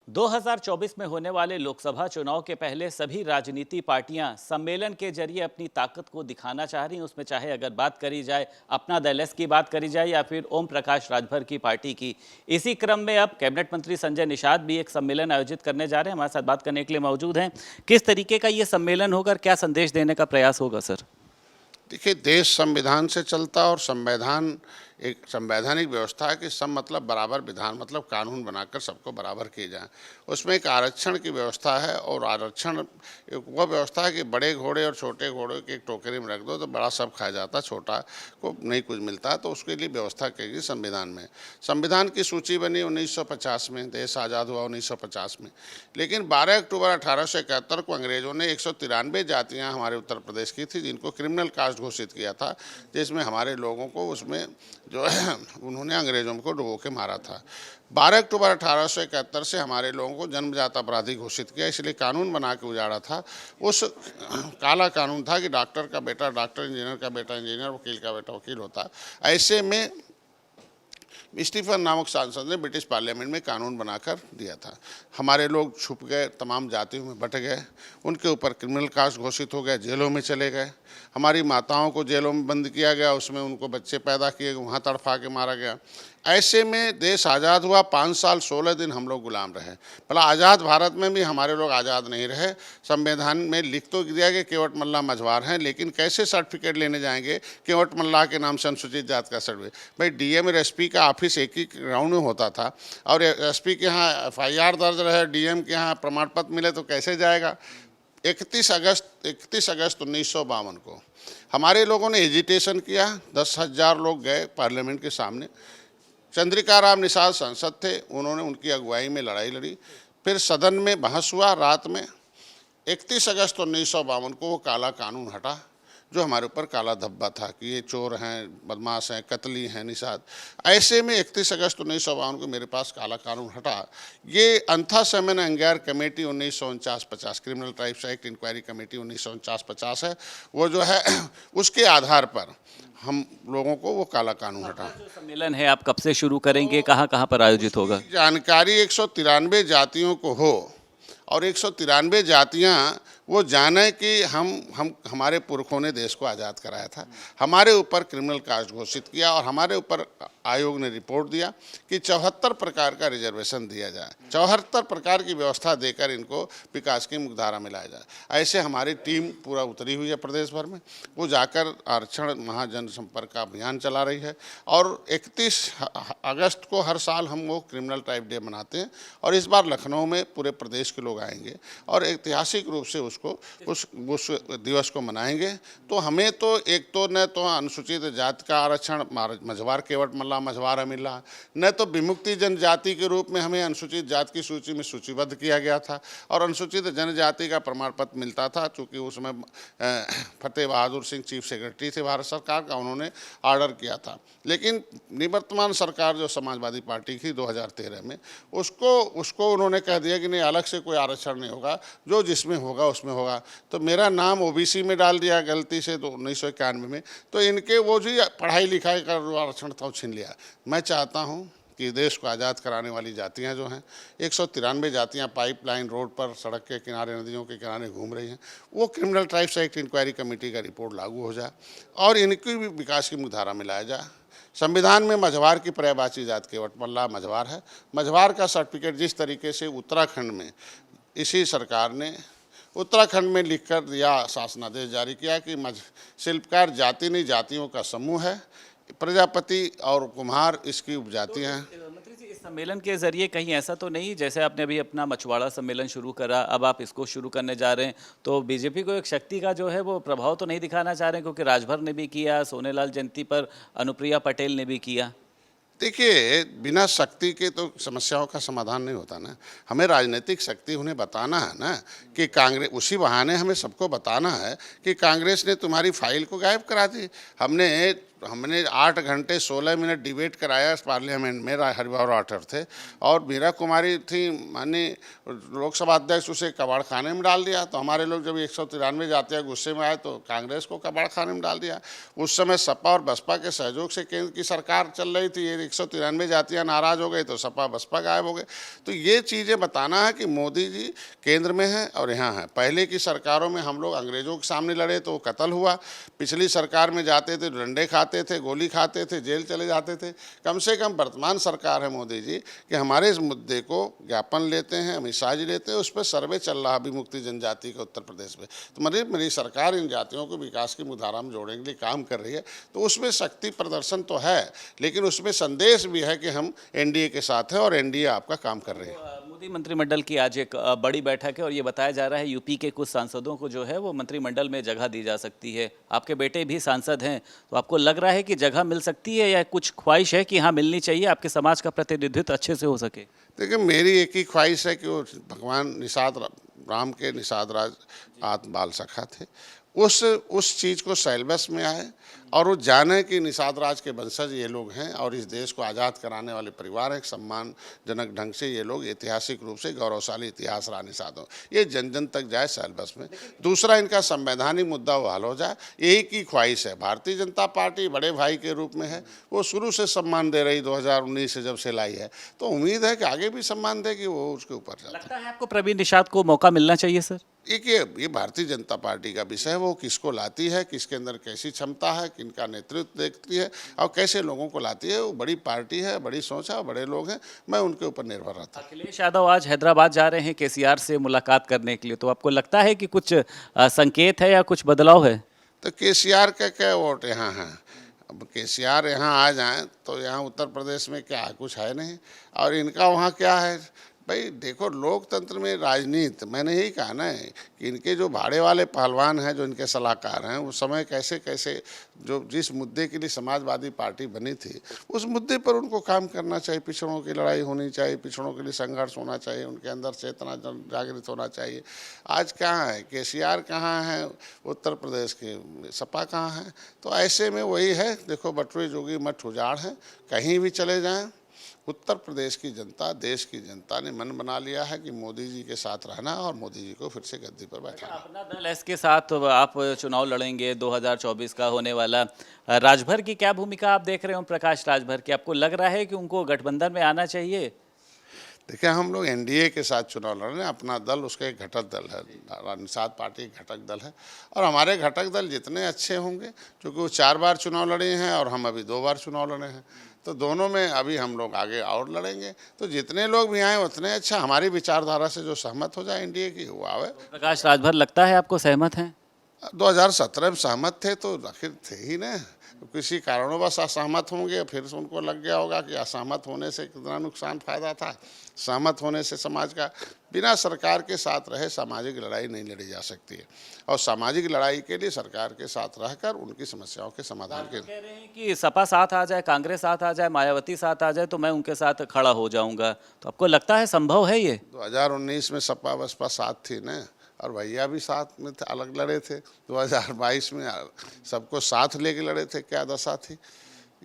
2024 में होने वाले लोकसभा चुनाव के पहले सभी राजनीति पार्टियां सम्मेलन के जरिए अपनी ताकत को दिखाना चाह रही हैं। उसमें चाहे अगर बात करी जाए अपना दल एस की बात करी जाए या फिर ओम प्रकाश राजभर की पार्टी की। इसी क्रम में अब कैबिनेट मंत्री संजय निषाद भी एक सम्मेलन आयोजित करने जा रहे हैं। हमारे साथ बात करने के लिए मौजूद हैं। किस तरीके का ये सम्मेलन होगा, क्या संदेश देने का प्रयास होगा सर? देखिए, देश संविधान से चलता और संविधान एक संवैधानिक व्यवस्था है कि सब मतलब बराबर, विधान मतलब कानून बनाकर सबको बराबर किए जाए। उसमें एक आरक्षण की व्यवस्था है और आरक्षण वह व्यवस्था है कि बड़े घोड़े और छोटे घोड़े के एक टोकरी में रख दो तो बड़ा सब खा जाता, छोटा को नहीं कुछ मिलता। तो उसके लिए व्यवस्था की गई संविधान में। संविधान की सूची बनी 1950 में, देश आज़ाद हुआ 1950 में। लेकिन 12 अक्टूबर 1871 को अंग्रेज़ों ने 193 जातियाँ हमारे उत्तर प्रदेश की थी जिनको क्रिमिनल कास्ट घोषित किया था, जिसमें हमारे लोगों को उसमें जो है उन्होंने अंग्रेज़ों को डुबो के मारा था। 12 अक्टूबर 1871 से हमारे लोगों को जन्मजात अपराधी घोषित किया, इसलिए कानून बना के उजाड़ा था। उस काला कानून था कि डॉक्टर का बेटा डॉक्टर, इंजीनियर का बेटा इंजीनियर, वकील का बेटा वकील होता। ऐसे में स्टीफन नामक सांसद ने ब्रिटिश पार्लियामेंट में कानून बनाकर दिया था। हमारे लोग छुप गए, तमाम जातियों में बट गए, उनके ऊपर क्रिमिनल कास्ट घोषित हो गया, जेलों में चले गए। हमारी माताओं को जेलों में बंद किया गया, उसमें उनको बच्चे पैदा किए गए, वहाँ तड़फा के मारा गया। ऐसे में देश आज़ाद हुआ, 5 साल 16 दिन हम लोग गुलाम रहे। भला आज़ाद भारत में भी हमारे लोग आज़ाद नहीं रहे। संविधान में लिख तो दिया कि केवट मल्ला मझवार हैं, लेकिन कैसे सर्टिफिकेट लेने जाएंगे केवट मल्ला के नाम से अनुसूचित जात का सर्टिफिकेट? भाई डीएम और एसपी का ऑफिस एक ही ग्राउंड में होता था और एसपी के यहाँ एफआईआर दर्ज रहे, डीएम के यहाँ प्रमाण पत्र मिले तो कैसे जाएगा? 31 अगस्त 1952 को हमारे लोगों ने एजिटेशन किया। 10,000 लोग गए पार्लियामेंट के सामने। चंद्रिका राम निषाद सांसद थे, उन्होंने उनकी अगुवाई में लड़ाई लड़ी। फिर सदन में बहस हुआ रात में। 31 अगस्त 1952 को वो काला कानून हटा जो हमारे ऊपर काला धब्बा था कि ये चोर हैं, बदमाश हैं, कतली हैं निषाद। ऐसे में 31 अगस्त 1952 को मेरे पास काला कानून हटा। ये Anantha Sayanam Ayyangar committee 1949-50, criminal tribes act enquiry committee 1949-50 है, वो जो है उसके आधार पर हम लोगों को वो काला कानून हटा। जो सम्मेलन है आप कब से शुरू करेंगे, कहाँ कहाँ पर आयोजित होगा? जानकारी 193 जातियों को हो और 193 जातियाँ वो जाने कि हमारे पुरखों ने देश को आज़ाद कराया था, हमारे ऊपर क्रिमिनल कास्ट घोषित किया और हमारे ऊपर आयोग ने रिपोर्ट दिया कि 74 प्रकार का रिजर्वेशन दिया जाए, 74 प्रकार की व्यवस्था देकर इनको विकास की मुख्यधारा में लाया जाए। ऐसे हमारी टीम पूरा उतरी हुई है प्रदेश भर में। वो जाकर आरक्षण महाजन संपर्क का अभियान चला रही है और 31 अगस्त को हर साल हम वो क्रिमिनल ट्राइब डे मनाते हैं और इस बार लखनऊ में पूरे प्रदेश के लोग आएंगे और ऐतिहासिक रूप से उस दिवस को मनाएंगे। तो हमें तो एक तो न तो अनुसूचित जाति का आरक्षण मझवार केवट मल्ला मझवार मिल रहा, न तो विमुक्ति जनजाति के रूप में हमें अनुसूचित जाति की सूची में सूचीबद्ध किया गया था और अनुसूचित जनजाति का प्रमाण पत्र मिलता था। चूँकि उसमें फतेह बहादुर सिंह चीफ सेक्रेटरी थे भारत सरकार का, उन्होंने ऑर्डर किया था। लेकिन निवर्तमान सरकार जो समाजवादी पार्टी की 2013 में, उसको उन्होंने कह दिया कि नहीं, अलग से कोई आरक्षण नहीं होगा, जो जिसमें होगा उसमें होगा। तो मेरा नाम ओबीसी में डाल दिया गलती से 1991 में। तो इनके वो जो पढ़ाई लिखाई का आरक्षण था वो छीन लिया। मैं चाहता हूँ कि देश को आज़ाद कराने वाली जातियाँ जो हैं, 193 जातियाँ पाइपलाइन रोड पर, सड़क के किनारे, नदियों के किनारे घूम रही हैं, वो criminal tribes act enquiry committee का रिपोर्ट लागू हो जाए और इनकी भी विकास की मुख्यधारा में लाया जाए। संविधान में मझवार की पर्यायवाची जात केवट मल्ला मझवार है। मझवार का सर्टिफिकेट जिस तरीके से उत्तराखंड में इसी सरकार ने उत्तराखंड में लिखकर दिया, शासनादेश जारी किया कि शिल्पकार जाति नहीं जातियों का समूह है, प्रजापति और कुम्हार इसकी उपजातियाँ हैं। मंत्री जी, इस सम्मेलन के जरिए कहीं ऐसा तो नहीं, जैसे आपने अभी अपना मछुआरा सम्मेलन शुरू करा, अब आप इसको शुरू करने जा रहे हैं, तो बीजेपी को एक शक्ति का जो है वो प्रभाव तो नहीं दिखाना चाह रहे हैं? क्योंकि राजभर ने भी किया, सोनेलाल जयंती पर अनुप्रिया पटेल ने भी किया। देखिए, बिना शक्ति के तो समस्याओं का समाधान नहीं होता ना। हमें राजनीतिक शक्ति उन्हें बताना है ना कि कांग्रेस, उसी बहाने हमें सबको बताना है कि कांग्रेस ने तुम्हारी फाइल को गायब करा दी। हमने हमने 8 घंटे 16 मिनट डिबेट कराया पार्लियामेंट में, हरिभाऊ राठौर थे और मीरा कुमारी थी माननीय लोकसभा अध्यक्ष, उसे कबाड़ खाने में डाल दिया। तो हमारे लोग जब 193 जातियाँ गुस्से में आए तो कांग्रेस को कबाड़ खाने में डाल दिया। उस समय सपा और बसपा के सहयोग से केंद्र की सरकार चल रही थी, ये 193 जातियाँ नाराज़ हो गई तो सपा बसपा गायब हो गए। तो ये चीज़ें बताना है कि मोदी जी केंद्र में हैं और यहाँ हैं। पहले की सरकारों में हम लोग अंग्रेजों के सामने लड़े तो कत्ल हुआ, पिछली सरकार में जाते थे डंडे खाते थे, गोली खाते थे, जेल चले जाते थे। कम से कम वर्तमान सरकार है मोदी जी कि हमारे इस मुद्दे को ज्ञापन लेते हैं, अमित शाह जी लेते हैं, उस पर सर्वे चल रहा विमुक्ति जनजाति का उत्तर प्रदेश में। तो मेरी सरकार इन जातियों को विकास की मुधारा में जोड़ने के लिए काम कर रही है। तो उसमें शक्ति प्रदर्शन तो है, लेकिन उसमें संदेश भी है कि हम एनडीए के साथ हैं और एनडीए आपका काम कर रही है। मोदी मंत्रिमंडल की आज एक बड़ी बैठक है और ये बताया जा रहा है यूपी के कुछ सांसदों को जो है वो मंत्रिमंडल में जगह दी जा सकती है। आपके बेटे भी सांसद हैं, तो आपको लग रहा है कि जगह मिल सकती है या कुछ ख्वाहिश है कि हाँ मिलनी चाहिए, आपके समाज का प्रतिनिधित्व अच्छे से हो सके? देखिए, मेरी एक ही ख्वाहिश है कि वो भगवान निषाद राम के निषाद राज आत्म बाल सखा थे, उस चीज़ को सैलबस में आए और वो जाने कि निषाद राज के वंशज ये लोग हैं और इस देश को आज़ाद कराने वाले परिवार हैं। सम्मानजनक ढंग से ये लोग ऐतिहासिक रूप से गौरवशाली इतिहास रहा निषादों, ये जन जन तक जाए सैलबस में। दूसरा, इनका संवैधानिक मुद्दा वो हल हो जाए, यही की ख्वाहिश है। भारतीय जनता पार्टी बड़े भाई के रूप में है, वो शुरू से सम्मान दे रही 2019 से जब से लाई है, तो उम्मीद है कि आगे भी सम्मान देगी, वो उसके ऊपर जाए। लगता है आपको प्रवीण निषाद को मौका मिलना चाहिए सर? ये भारतीय जनता पार्टी का विषय है, वो किसको लाती है, किसके अंदर कैसी क्षमता है, किनका नेतृत्व देखती है और कैसे लोगों को लाती है। वो बड़ी पार्टी है, बड़ी सोच है, बड़े लोग हैं, मैं उनके ऊपर निर्भर रहता हूँ। अखिलेश यादव आज हैदराबाद जा रहे हैं केसीआर से मुलाकात करने के लिए, तो आपको लगता है कि कुछ संकेत है या कुछ बदलाव है? तो केसीआर का क्या वोट यहाँ है? अब केसीआर यहाँ आ जाएं तो यहाँ उत्तर प्रदेश में क्या कुछ है नहीं, और इनका वहाँ क्या है भाई? देखो, लोकतंत्र में राजनीति, मैंने यही कहा ना कि इनके जो भाड़े वाले पहलवान हैं, जो इनके सलाहकार हैं, उस समय कैसे कैसे जो जिस मुद्दे के लिए समाजवादी पार्टी बनी थी उस मुद्दे पर उनको काम करना चाहिए। पिछड़ों की लड़ाई होनी चाहिए, पिछड़ों के लिए संघर्ष होना चाहिए, उनके अंदर चेतना जागृत होना चाहिए। आज कहाँ है केसीआर, कहाँ है उत्तर प्रदेश के सपा, कहाँ है? तो ऐसे में वही है, देखो बटुए जोगी मठ उजाड़ है, कहीं भी चले जाएं। उत्तर प्रदेश की जनता, देश की जनता ने मन बना लिया है कि मोदी जी के साथ रहना और मोदी जी को फिर से गद्दी पर बैठाना। अपना दल एस के साथ आप चुनाव लड़ेंगे 2024 का होने वाला, राजभर की क्या भूमिका आप देख रहे हो? प्रकाश राजभर की, आपको लग रहा है कि उनको गठबंधन में आना चाहिए? देखिए, हम लोग एनडीए के साथ चुनाव लड़ रहे हैं, अपना दल उसका एक घटक दल है, निषाद पार्टी एक घटक दल है, और हमारे घटक दल जितने अच्छे होंगे, क्योंकि वो 4 बार चुनाव लड़े हैं और हम अभी 2 बार चुनाव लड़े हैं, तो दोनों में अभी हम लोग आगे और लड़ेंगे। तो जितने लोग भी आए उतने अच्छा, हमारी विचारधारा से जो सहमत हो जाए एनडीए की, वो आवे। प्रकाश राजभर लगता है आपको सहमत हैं? 2017 में सहमत थे तो आखिर थे ही ना, किसी कारणवश असहमत होंगे, फिर से उनको लग गया होगा कि असहमत होने से कितना नुकसान फायदा था। सहमत होने से समाज का, बिना सरकार के साथ रहे सामाजिक लड़ाई नहीं लड़ी जा सकती है, और सामाजिक लड़ाई के लिए सरकार के साथ रहकर उनकी समस्याओं के समाधान के कह रहे हैं कि सपा साथ आ जाए, कांग्रेस साथ आ जाए, मायावती साथ आ जाए तो मैं उनके साथ खड़ा हो जाऊंगा, तो आपको लगता है संभव है ये? 2019 में सपा बसपा साथ थी ना, और भैया भी साथ में थे, अलग लड़े थे। 2022 में सबको साथ लेके लड़े थे, क्या दशा थी?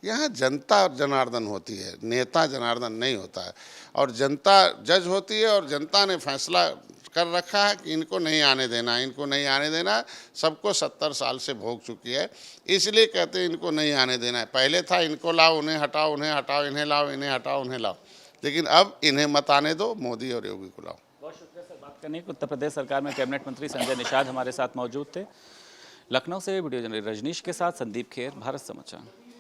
यहाँ जनता जनार्दन होती है, नेता जनार्दन नहीं होता है, और जनता जज होती है, और जनता ने फैसला कर रखा है कि इनको नहीं आने देना, इनको नहीं आने देना। सबको 70 साल से भोग चुकी है, इसलिए कहते हैं इनको नहीं आने देना है। पहले था इनको लाओ, उन्हें हटाओ, उन्हें हटाओ, इन्हें लाओ, इन्हें हटाओ, उन्हें लाओ, लेकिन अब इन्हें मत आने दो, मोदी और योगी को लाओ। बहुत शुक्रिया सर बात करने के। उत्तर प्रदेश सरकार में कैबिनेट मंत्री संजय निषाद हमारे साथ मौजूद थे। लखनऊ से वीडियो जर्नलिस्ट रजनीश के साथ संदीप खेर, भारत समाचार।